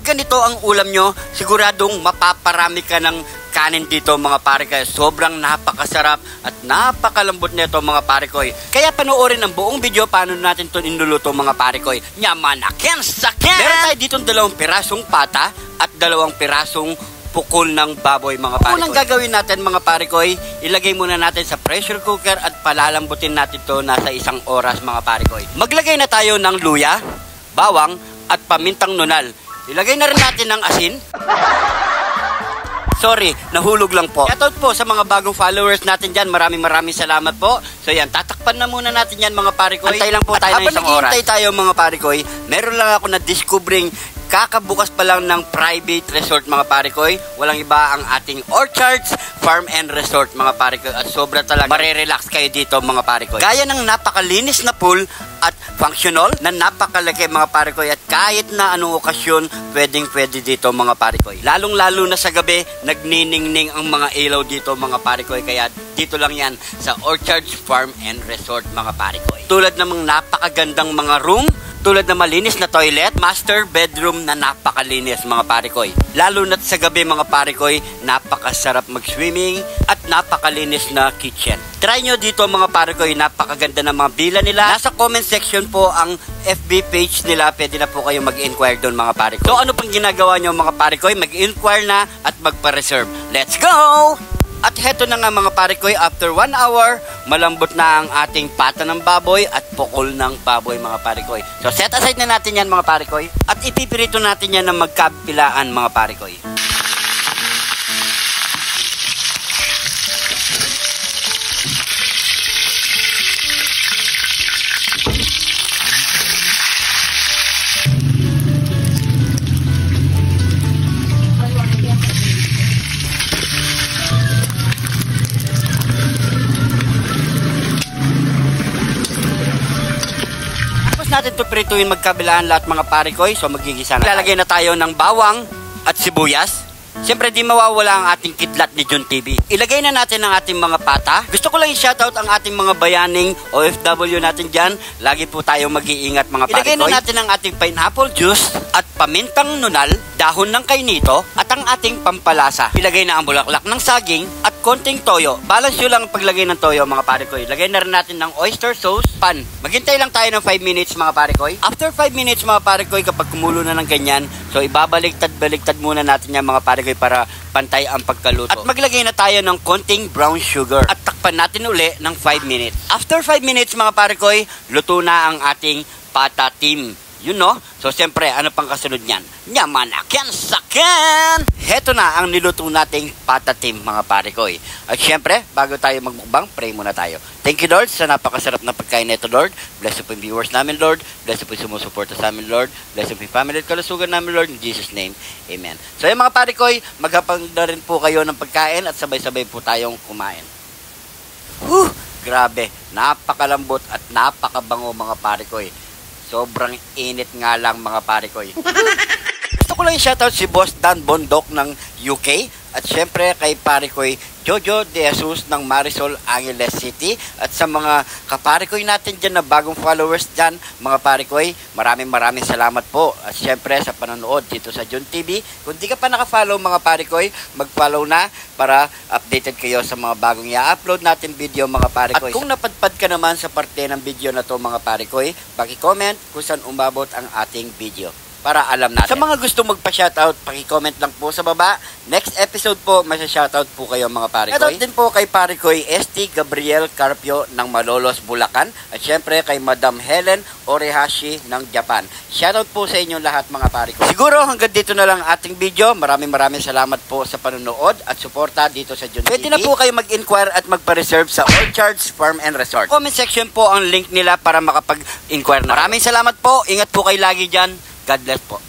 ganito ang ulam nyo, siguradong mapaparami ka ng kanin dito mga pare ko. Sobrang napakasarap at napakalambot nito mga pare ko. Kaya panoorin ang buong video paano natin ito inuluto mga pare ko. Nyamanakin sakin! Meron tayo dito 2 pirasong pata at 2 pirasong pukol ng baboy mga pare ko. Unang gagawin natin mga pare ko, ilagay muna natin sa pressure cooker at palalambutin natin ito nasa 1 oras mga pare ko. Maglagay na tayo ng luya, bawang at pamintang nunal. Ilagay na rin natin ng asin. Sorry, nahulog lang po. Shoutout po sa mga bagong followers natin dyan. Maraming salamat po. So yan, tatakpan na muna natin yan mga pare ko. Antay lang po tayo ng 1 oras. Habang naghihintay tayo mga pare ko, meron lang ako na discovering kakabukas pa lang ng private resort mga pare ko. Walang iba ang ating Orchards Farm and Resort mga pare ko. At sobra talaga marirelax kayo dito mga pare ko. Gaya ng napakalinis na pool at functional na napakalaki mga pare ko. At kahit na anong okasyon, pwede dito mga pare ko. Lalong-lalo na sa gabi, nagniningning ang mga ilaw dito mga pare ko. Kaya dito lang yan sa Orchards Farm and Resort mga pare ko. Tulad ng mga napakagandang mga room, tulad na malinis na toilet, master bedroom na napakalinis mga pare ko. Lalo na sa gabi mga pare ko, napakasarap mag-swimming at napakalinis na kitchen. Try nyo dito mga pare ko, napakaganda ng mga bila nila. Nasa comment section po ang FB page nila, pwede na po kayo mag-inquire doon mga pare ko. So ano pang ginagawa nyo mga pare ko, mag-inquire na at magpa-reserve. Let's go! At heto na nga mga pare ko, after 1 hour, malambot na ang ating pata ng baboy at pukol ng baboy mga pare ko. So set aside na natin yan mga pare ko. At ipipirito natin yan ng magkabilaan mga pare ko. Natin ito prituin magkabilaan lahat mga pare ko. So magigisa na. Lalagay na tayo ng bawang at sibuyas. Siyempre di mawawala ang ating kidlat ni John TV. Ilagay na natin ang ating mga pata. Gusto ko lang i-shoutout ang ating mga bayaning OFW natin dyan. Lagi po tayo mag-iingat mga pare ko. Ilagay na natin ang ating pineapple juice at pamintang nunal, dahon ng kainito at ang ating pampalasa. Ilagay na ang bulaklak ng saging at konting toyo. Balance nyo lang ang paglagay ng toyo mga pare ko. Ilagay na rin natin ng oyster sauce, pan. Maghintay lang tayo ng 5 minutes mga pare ko. After 5 minutes mga pare ko, kapag kumulo na ng ganyan, so ibabaliktad-baliktad muna natin yan mga pare ko para pantay ang pagkaluto. At maglagay na tayo ng konting brown sugar at takpan natin uli ng 5 minutes. After 5 minutes mga pare ko, luto na ang ating pata team. You know? So, siyempre, ano pang kasunod niyan? Nyamanakin sakin! Heto na ang niluto nating pata team, mga pare ko. At siyempre, bago tayo magmukbang, pray muna tayo. Thank you, Lord, sa napakasarap na pagkain nito, Lord. Bless po yung viewers namin, Lord. Bless po yung sumusuporta sa amin, Lord. Bless po yung family at kalusugan namin, Lord. In Jesus' name, Amen. So, yung mga pare ko, maghapang na rin po kayo ng pagkain at sabay-sabay po tayong kumain. Grabe, napakalambot at napakabango mga pare ko. Sobrang init nga lang mga pare ko. Gusto ko lang i-shoutout si Boss Dan Bondok ng UK at syempre kay pare ko Jojo De Jesus ng Marisol Angeles City at sa mga kapare ko natin dyan na bagong followers dyan mga pare ko, maraming salamat po at syempre sa panonood dito sa John TV. Kung di ka pa nakafollow mga pare ko, mag-follow na para updated kayo sa mga bagong i-upload natin video mga pare ko. At kung napadpad ka naman sa parte ng video na to mga pare ko, paki-comment kung saan umabot ang ating video para alam natin. Sa mga gusto magpa-shoutout, paki-comment lang po sa baba. Next episode po, masya-shoutout po kayo mga pare ko. Shoutout din po kay pare ko ST Gabriel Carpio ng Malolos, Bulacan. At syempre kay Madam Helen Orehashi ng Japan. Shoutout po sa inyo lahat mga pare ko. Siguro hanggang dito na lang ating video. Maraming salamat po sa panonood at suporta dito sa John TV. Pwede na po kayo mag-inquire at magpa-reserve sa Orchards Farm and Resort. Comment section po ang link nila para makapag-inquire na. Maraming salamat po. Ingat po kayo lagi dyan. God bless po.